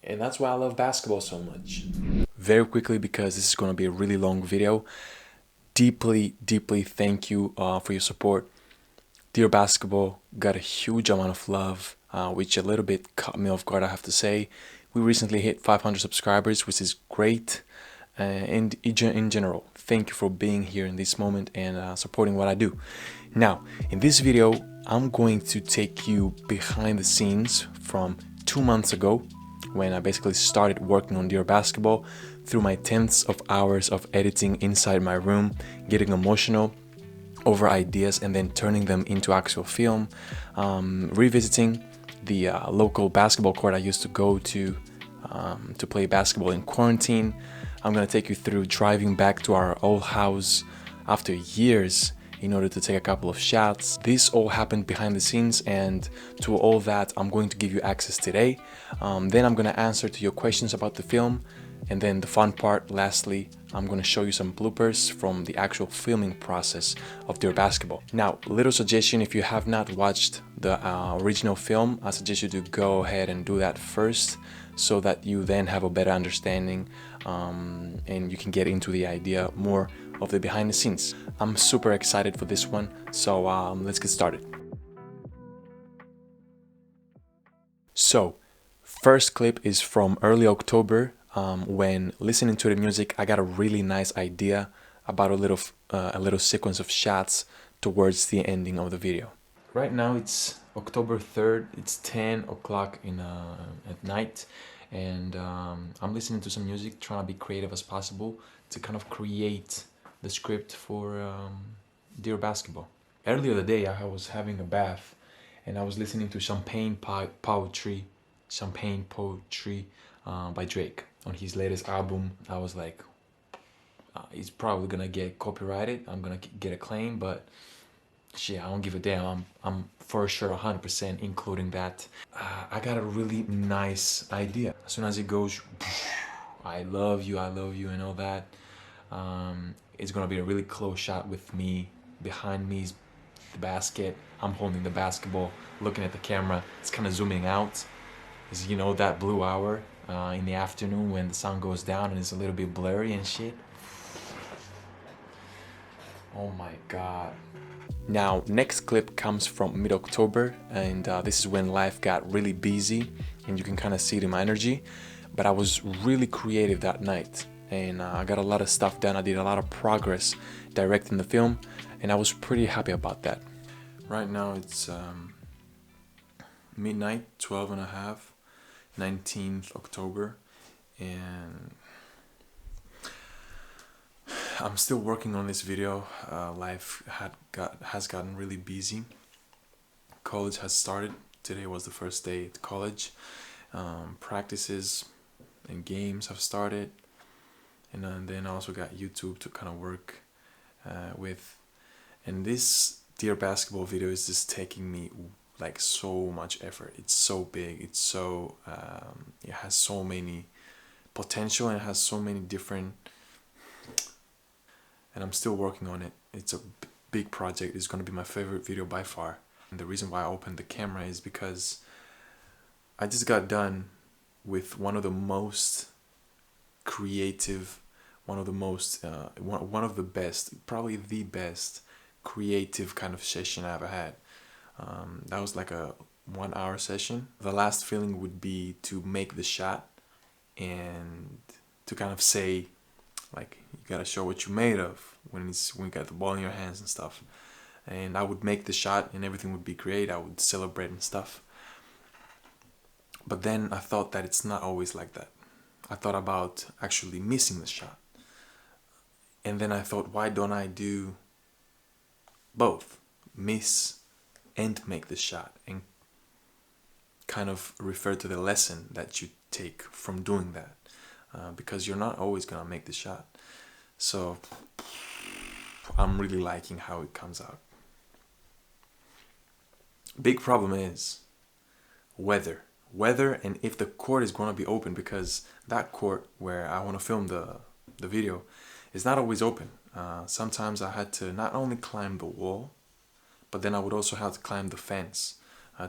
And that's why I love basketball so much. Very quickly, because this is going to be a really long video, deeply thank you for your support. Dear Basketball got a huge amount of love, which a little bit caught me off guard, I have to say. We recently hit 500 subscribers, which is great. And in general, thank you for being here in this moment and supporting what I do. Now, in this video, I'm going to take you behind the scenes from 2 months ago, when I basically started working on Dear Basketball, through my tens of hours of editing inside my room, getting emotional over ideas and then turning them into actual film, revisiting the local basketball court I used to go to play basketball in quarantine. I'm gonna take you through driving back to our old house after years in order to take a couple of shots. This all happened behind the scenes, and to all that I'm going to give you access today. Then I'm gonna answer to your questions about the film, and then the fun part, lastly, I'm gonna show you some bloopers from the actual filming process of Dear Basketball. Now, little suggestion, if you have not watched the original film, I suggest you to go ahead and do that first, so that you then have a better understanding and you can get into the idea more of the behind the scenes. I'm super excited for this one, so let's get started. So, first clip is from early October. When listening to the music, I got a really nice idea about a little sequence of shots towards the ending of the video. Right now it's October 3rd, it's 10 o'clock at night, and I'm listening to some music, trying to be creative as possible to kind of create the script for Dear Basketball. Earlier today I was having a bath and I was listening to Champagne Poetry by Drake on his latest album. I was like, he's probably gonna get copyrighted, I'm gonna get a claim, but shit, I don't give a damn. I'm for sure 100% including that. I got a really nice idea. As soon as it goes, I love you, and all that, it's gonna be a really close shot with me. Behind me is the basket. I'm holding the basketball, looking at the camera. It's kind of zooming out. Is, you know, that blue hour in the afternoon when the sun goes down and it's a little bit blurry and shit. Oh my god. Now, next clip comes from mid-October, and this is when life got really busy and you can kind of see it in my energy. But I was really creative that night, and I got a lot of stuff done. I did a lot of progress directing the film, and I was pretty happy about that. Right now it's midnight, 12 and a half, 19th October, and I'm still working on this video. Life has gotten really busy. College has started. Today was the first day at college. Practices and games have started, and then I also got YouTube to kind of work with. And this Dear Basketball video is just taking me like so much effort. It's so big. It's so it has so many potential, and it has so many different. And I'm still working on it. It's a big project. It's going to be my favorite video by far. And the reason why I opened the camera is because I just got done with one of the most creative, one of the best, probably the best creative kind of session I ever had. That was like a 1 hour session. The last feeling would be to make the shot and to kind of say, like, you gotta show what you're made of when you got the ball in your hands and stuff. And I would make the shot and everything would be great. I would celebrate and stuff. But then I thought that it's not always like that. I thought about actually missing the shot. And then I thought, why don't I do both? Miss and make the shot, and kind of refer to the lesson that you take from doing that. Because you're not always gonna make the shot. So I'm really liking how it comes out. Big problem is weather, and if the court is gonna be open, because that court where I want to film the video is not always open. sometimes I had to not only climb the wall, but then I would also have to climb the fence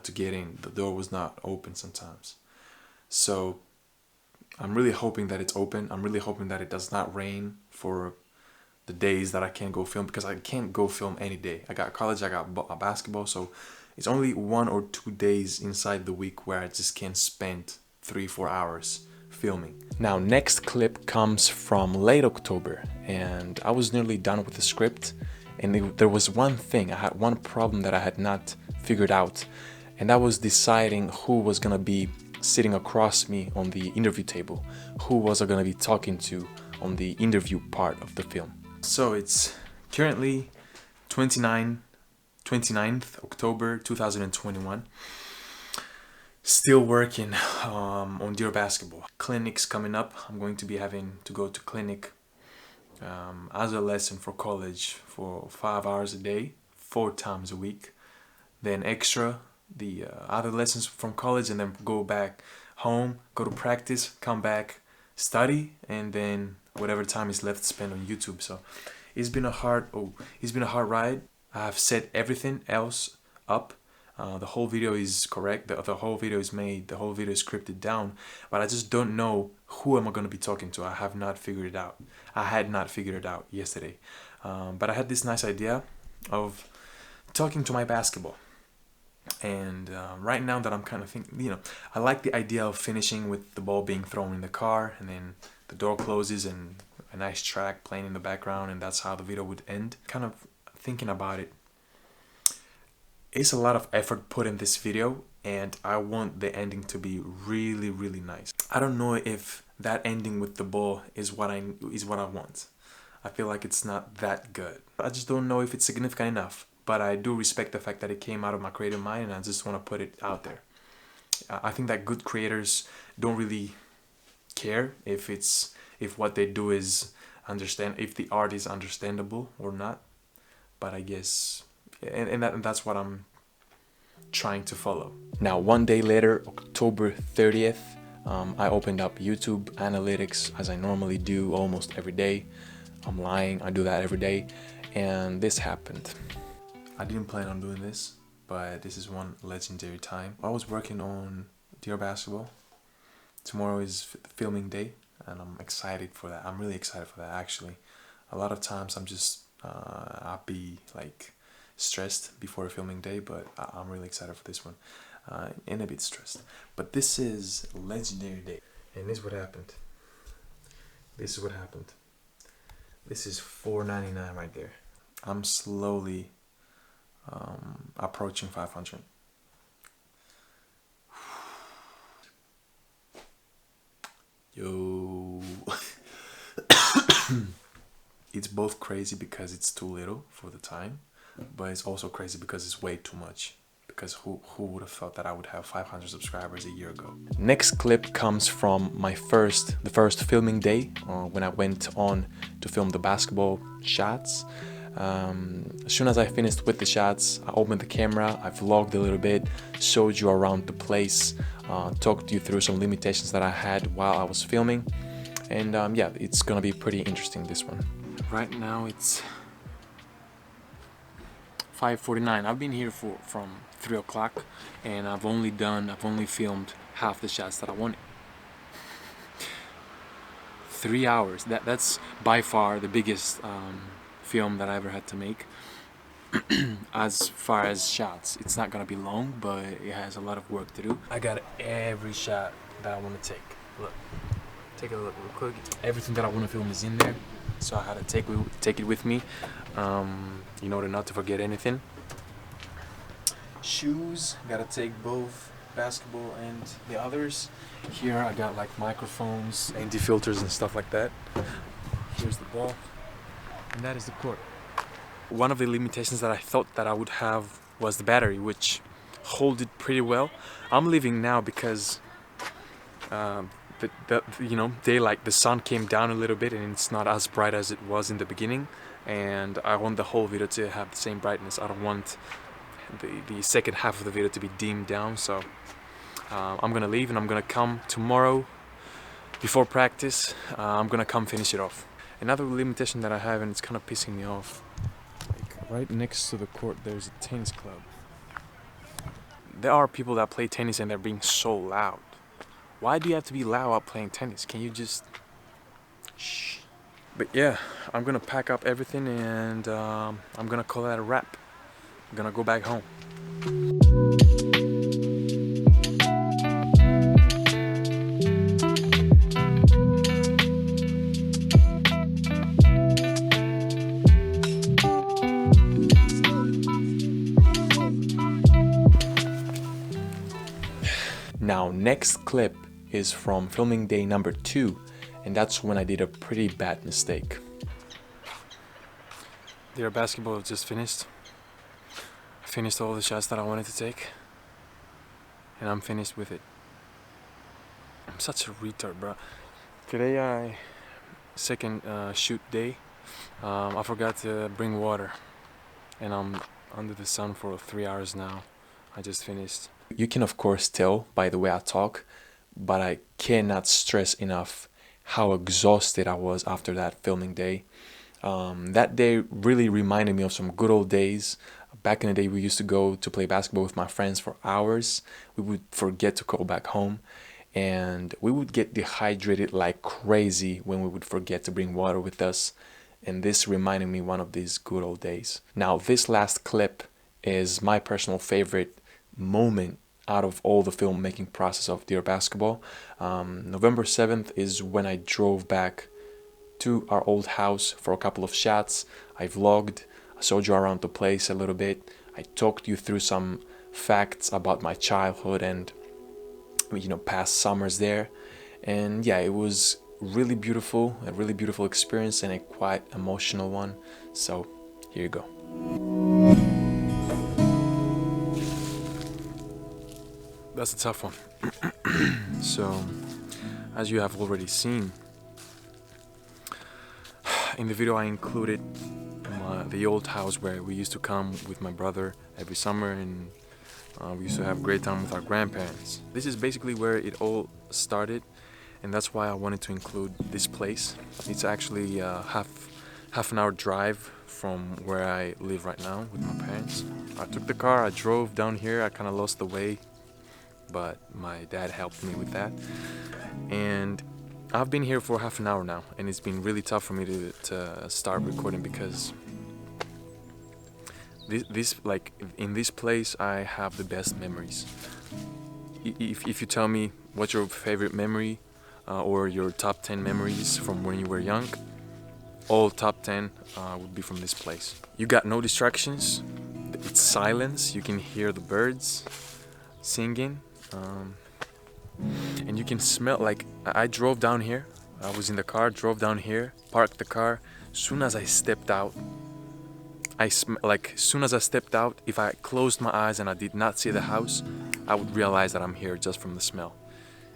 to get in. The door was not open sometimes. So I'm really hoping that it's open. I'm really hoping that it does not rain for the days that I can't go film, because I can't go film any day. I got college, I got basketball, so it's only 1 or 2 days inside the week where I just can't spend 3-4 hours filming. Now, next clip comes from late October, and I was nearly done with the script, and there was one thing, I had one problem that I had not figured out, and that was deciding who was gonna be sitting across me on the interview table, who was I gonna be talking to on the interview part of the film. So it's currently 29th October 2021. Still working on Dear Basketball. Clinic's coming up. I'm going to be having to go to clinic as a lesson for college for 5 hours a day, 4 times a week. Then extra the other lessons from college, and then go back home, go to practice, come back, study, and then whatever time is left spent on YouTube. So it's been a hard ride. I have set everything else up. The whole video is correct. The whole video is made. The whole video is scripted down. But I just don't know who am I going to be talking to. I have not figured it out. I had not figured it out yesterday. But I had this nice idea of talking to my basketball. And right now that I'm kind of thinking, I like the idea of finishing with the ball being thrown in the car, and then the door closes and a nice track playing in the background, and that's how the video would end. Kind of thinking about it, it's a lot of effort put in this video, and I want the ending to be really, really nice. I don't know if that ending with the ball is what I want. I feel like it's not that good. I just don't know if it's significant enough. But I do respect the fact that it came out of my creative mind, and I just want to put it out there. I think that good creators don't really care if what they do is if the art is understandable or not. But I guess, and that's what I'm trying to follow. Now, 1 day later, October 30th, I opened up YouTube Analytics as I normally do almost every day. I'm lying, I do that every day, and this happened. I didn't plan on doing this, but this is one legendary time. I was working on Dear Basketball. Tomorrow is filming day, and I'm excited for that. I'm really excited for that, actually. A lot of times I'll be like stressed before a filming day, but I'm really excited for this one, and a bit stressed. But this is a legendary day, and this is what happened. This is what happened. This is $4.99 right there. I'm slowly approaching 500. Yo. It's both crazy because it's too little for the time, but it's also crazy because it's way too much. Because who would have thought that I would have 500 subscribers a year ago? Next clip comes from the first filming day, when I went on to film the basketball shots. As soon as I finished with the shots, I opened the camera, I vlogged a little bit, showed you around the place, talked you through some limitations that I had while I was filming, and yeah, it's gonna be pretty interesting, this one. Right now it's 5:49. I've been here from 3 o'clock, and I've only filmed half the shots that I wanted. 3 hours. That's by far the biggest film that I ever had to make. As far as shots, it's not gonna be long, but it has a lot of work to do. I got every shot that I want to take. Look, take a look real quick. Everything that I want to film is in there, so I had to take it with me, in order not to forget anything. Shoes, gotta take both basketball and the others. Here I got like microphones, ND filters and stuff like that. Here's the ball, and that is the court. One of the limitations that I thought that I would have was the battery, which hold it pretty well. I'm leaving now because daylight, the sun came down a little bit and it's not as bright as it was in the beginning, and I want the whole video to have the same brightness. I don't want the second half of the video to be dimmed down, so I'm gonna leave and I'm gonna come tomorrow before practice. I'm gonna come finish it off. Another limitation that I have, and it's kind of pissing me off, like right next to the court there's a tennis club. There are people that play tennis and they're being so loud. Why do you have to be loud while playing tennis? Can you just shh? But yeah, I'm gonna pack up everything and I'm gonna call that a wrap. I'm gonna go back home. Now, next clip is from filming day number 2, and that's when I did a pretty bad mistake. Their basketball just finished. I finished all the shots that I wanted to take, and I'm finished with it. I'm such a retard, bro. Today, second shoot day, I forgot to bring water, and I'm under the sun for 3 hours now. I just finished. You can of course tell by the way I talk, but I cannot stress enough how exhausted I was after that filming day. That day really reminded me of some good old days. Back in the day, we used to go to play basketball with my friends for hours. We would forget to go back home, and we would get dehydrated like crazy when we would forget to bring water with us. And this reminded me one of these good old days. Now, this last clip is my personal favorite moment out of all the filmmaking process of Dear Basketball. November 7th is when I drove back to our old house for a couple of shots. I vlogged, I showed you around the place a little bit. I talked you through some facts about my childhood and past summers there. And yeah, it was really beautiful, a really beautiful experience and a quite emotional one. So here you go. That's a tough one. So, as you have already seen, in the video I included the old house where we used to come with my brother every summer, and we used to have a great time with our grandparents. This is basically where it all started, and that's why I wanted to include this place. It's actually half an hour drive from where I live right now with my parents. I took the car, I drove down here, I kind of lost the way, but my dad helped me with that. And I've been here for half an hour now, and it's been really tough for me to start recording because in this place I have the best memories. If you tell me what's your favorite memory or your top 10 memories from when you were young, all top 10 would be from this place. You got no distractions, it's silence, you can hear the birds singing, and you can smell, like I drove down here, I was in the car, drove down here, parked the car. Soon as I stepped out, soon as I stepped out, if I closed my eyes and I did not see the house, I would realize that I'm here just from the smell.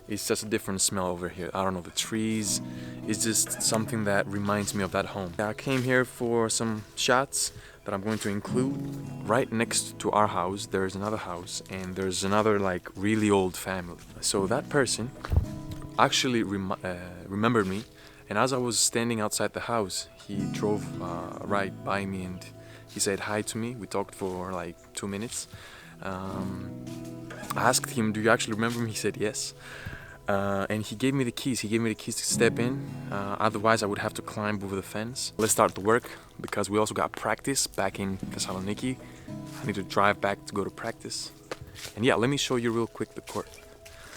It's just a different smell over here. I don't know, the trees, it's just something that reminds me of that home. I came here for some shots that I'm going to include. Right next to our house, there's another house, and there's another really old family. So that person actually remembered me, and as I was standing outside the house, he drove right by me and he said hi to me. We talked for 2 minutes. I asked him, do you actually remember me? He said yes. And he gave me the keys. He gave me the keys to step in. Otherwise, I would have to climb over the fence. Let's start the work because we also got practice back in Thessaloniki. I need to drive back to go to practice. And yeah, let me show you real quick the court.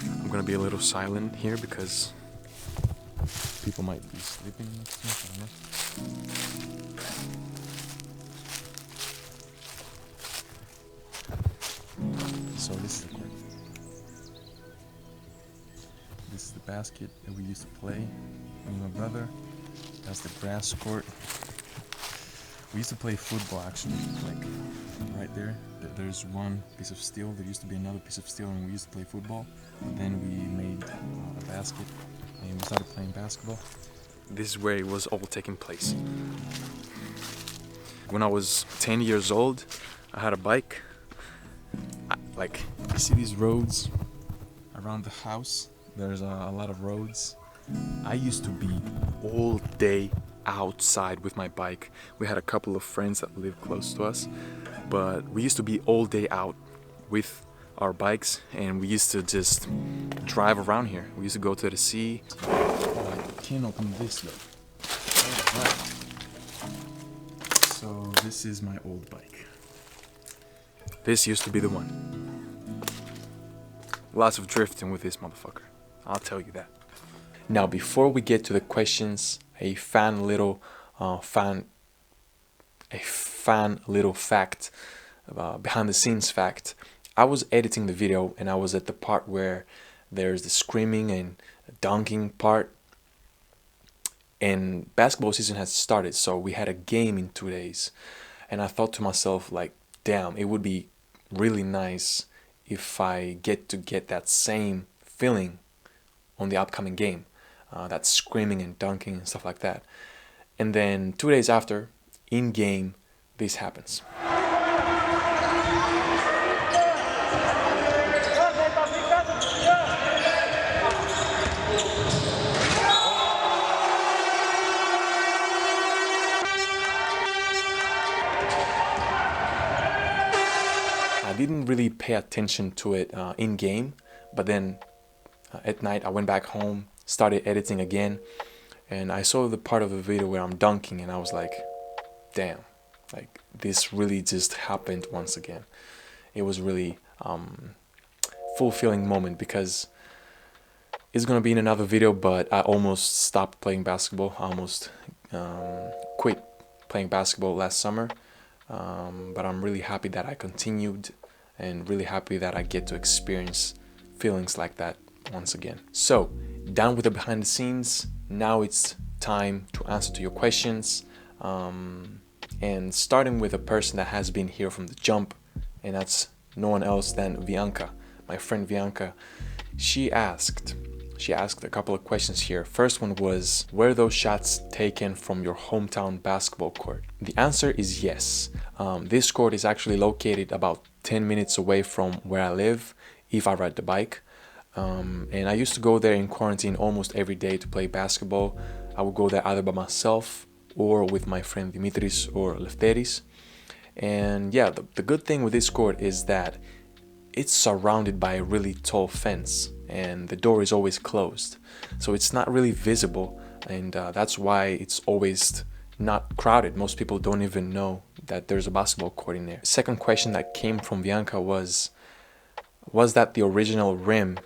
I'm gonna be a little silent here because people might be sleeping next to me. I don't know. So this is the court. This is the basket that we used to play, me and my brother. That's the grass court. We used to play football actually, right there. There's one piece of steel. There used to be another piece of steel, and we used to play football. But then we made a basket, and we started playing basketball. This is where it was all taking place. When I was 10 years old, I had a bike. You see these roads around the house? There's a lot of roads. I used to be all day outside with my bike. We had a couple of friends that lived close to us, but we used to be all day out with our bikes, and we used to just drive around here. We used to go to the sea. Oh, I can't open this though. Alright. So this is my old bike. This used to be the one. Lots of drifting with this motherfucker, I'll tell you that. Now, before we get to the questions, a fun little fact, behind the scenes fact. I was editing the video and I was at the part where there's the screaming and dunking part, and basketball season has started, so we had a game in 2 days, and I thought to myself, like, damn, it would be really nice if I get that same feeling on the upcoming game, that screaming and dunking and stuff like that. And then 2 days after, in game, this happens. I didn't really pay attention to it in game, but then at night I went back home, started editing again, and I saw the part of the video where I'm dunking, and I was like, damn, like this really just happened once again. It was really fulfilling moment, because it's gonna be in another video, but I almost stopped playing basketball. I almost quit playing basketball last summer, but I'm really happy that I continued, and really happy that I get to experience feelings like that once again. So, done with the behind the scenes. Now it's time to answer to your questions, and starting with a person that has been here from the jump, and that's no one else than Bianca, my friend Bianca. She asked a couple of questions here. First one was, were those shots taken from your hometown basketball court? The answer is yes. This court is actually located about 10 minutes away from where I live if I ride the bike. And I used to go there in quarantine almost every day to play basketball. I would go there either by myself or with my friend Dimitris or Lefteris. And yeah, the good thing with this court is that it's surrounded by a really tall fence, and the door is always closed, so it's not really visible, and that's why it's always not crowded. Most people don't even know that there's a basketball court in there. Second question that came from Bianca was that the original rim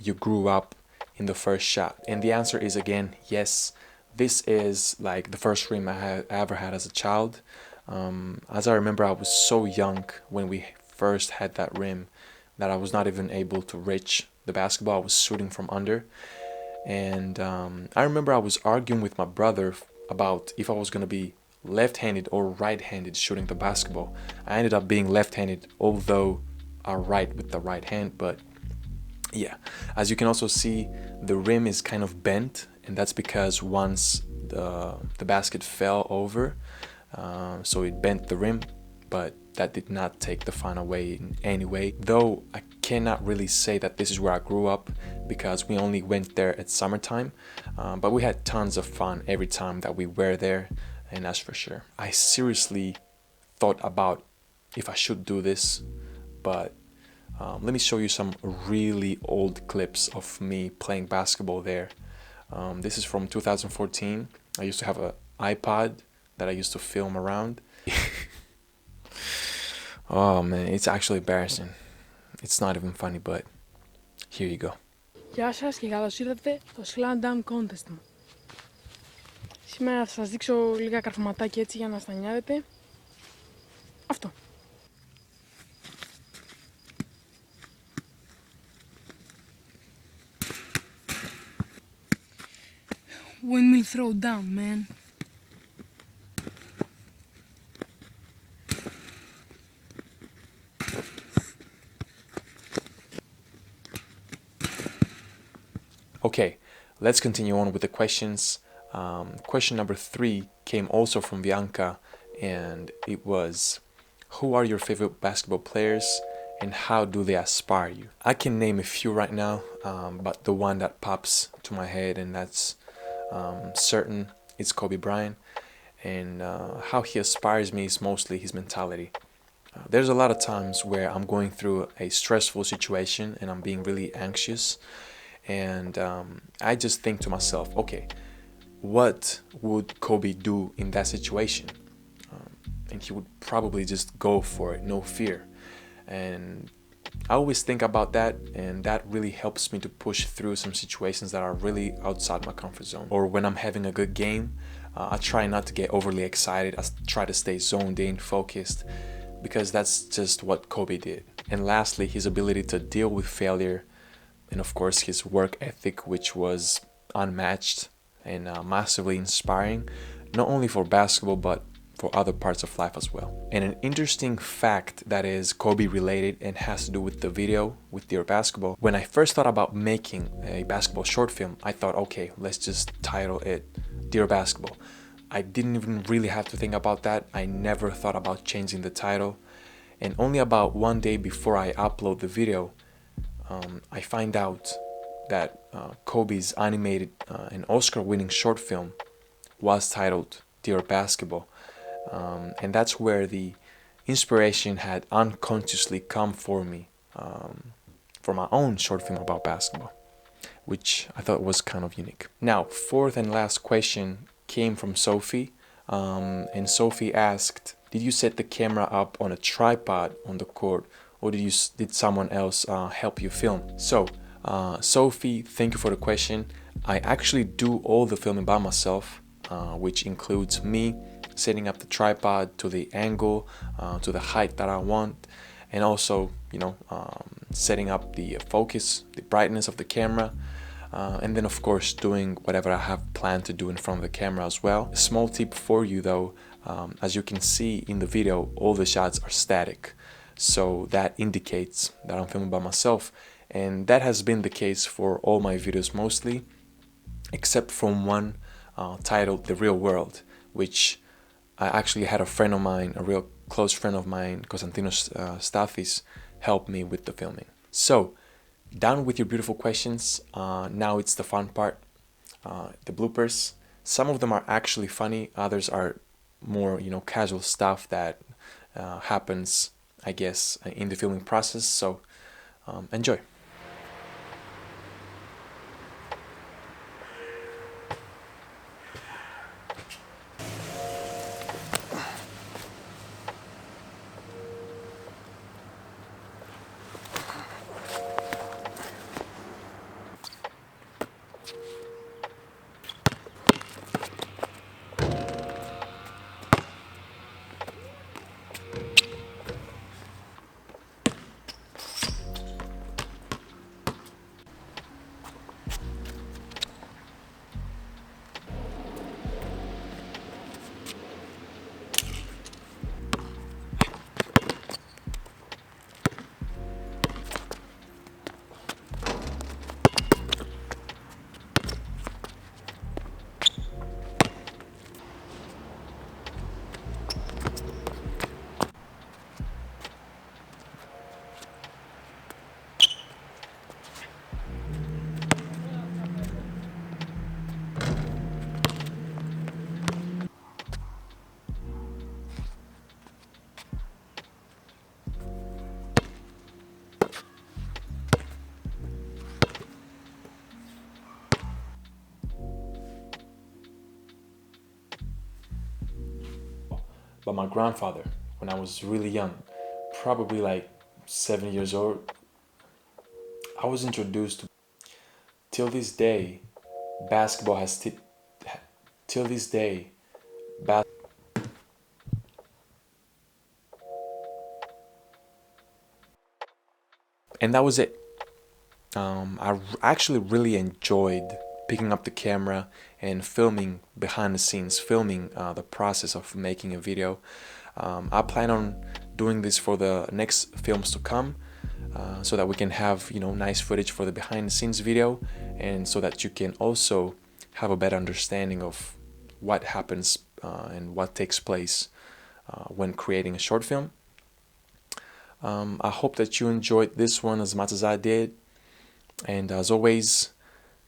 you grew up in the first shot? And the answer is, again, yes. This is like the first rim I ever had as a child. As I remember, I was so young when we first had that rim that I was not even able to reach the basketball. I was shooting from under, and I remember I was arguing with my brother about if I was going to be left-handed or right-handed shooting the basketball. I ended up being left-handed, although I write with the right hand. But yeah, as you can also see, the rim is kind of bent, and that's because once the basket fell over, so it bent the rim, but that did not take the fun away in any way. Though I cannot really say that this is where I grew up, because we only went there at summertime, but we had tons of fun every time that we were there, and that's for sure. I seriously thought about if I should do this, but let me show you some really old clips of me playing basketball there. This is from 2014. I used to have an iPod that I used to film around. Oh man, it's actually embarrassing. It's not even funny, but here you go. Γεια σας και καλώς ήρθατε στο Slam Dunk Contest μου. Σήμερα θα σας δείξω λίγα καρφωματάκια έτσι για να στα νιάρετε. Αυτό. Windmill throw down, man. Okay, let's continue on with the questions. Question number 3 came also from Bianca, and it was, who are your favorite basketball players and how do they inspire you? I can name a few right now, but the one that pops to my head, and that's certain, it's Kobe Bryant, and how he inspires me is mostly his mentality. There's a lot of times where I'm going through a stressful situation and I'm being really anxious, and I just think to myself, okay, what would Kobe do in that situation? And he would probably just go for it, no fear. And I always think about that, and that really helps me to push through some situations that are really outside my comfort zone. Or when I'm having a good game, I try not to get overly excited. I try to stay zoned in, focused, because that's just what Kobe did. And lastly, his ability to deal with failure, and of course his work ethic, which was unmatched and massively inspiring, not only for basketball but for other parts of life as well. And an interesting fact that is Kobe related and has to do with the video with Dear Basketball. When I first thought about making a basketball short film, I thought, okay, let's just title it Dear Basketball. I didn't even really have to think about that. I never thought about changing the title. And only about one day before I upload the video, I find out that Kobe's animated and Oscar-winning short film was titled Dear Basketball. And that's where the inspiration had unconsciously come for me for my own short film about basketball, which I thought was kind of unique. Now, fourth and last question came from Sophie, and Sophie asked, did you set the camera up on a tripod on the court, or did someone else help you film? So, Sophie, thank you for the question. I actually do all the filming by myself, which includes me setting up the tripod to the angle, to the height that I want, and also, setting up the focus, the brightness of the camera, and then of course doing whatever I have planned to do in front of the camera as well. A small tip for you though, as you can see in the video, all the shots are static, so that indicates that I'm filming by myself, and that has been the case for all my videos mostly, except from one titled The Real World, which I actually had a friend of mine, a real close friend of mine, Konstantinos Stathis, help me with the filming. So, done with your beautiful questions. Now it's the fun part, the bloopers. Some of them are actually funny, others are more, casual stuff that happens, I guess, in the filming process. So, enjoy. But my grandfather, when I was really young, probably like 7 years old, I was introduced to. Till this day, basketball has till this day, and that was it. Actually really enjoyed picking up the camera and filming behind the scenes, filming the process of making a video. I plan on doing this for the next films to come, so that we can have nice footage for the behind the scenes video, and so that you can also have a better understanding of what happens and what takes place when creating a short film. I hope that you enjoyed this one as much as I did, and as always,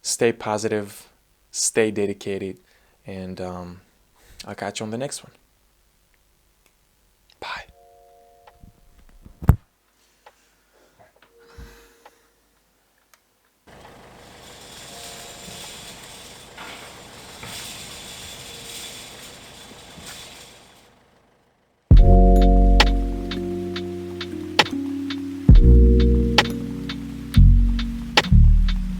stay positive, stay dedicated, and I'll catch you on the next one. Bye.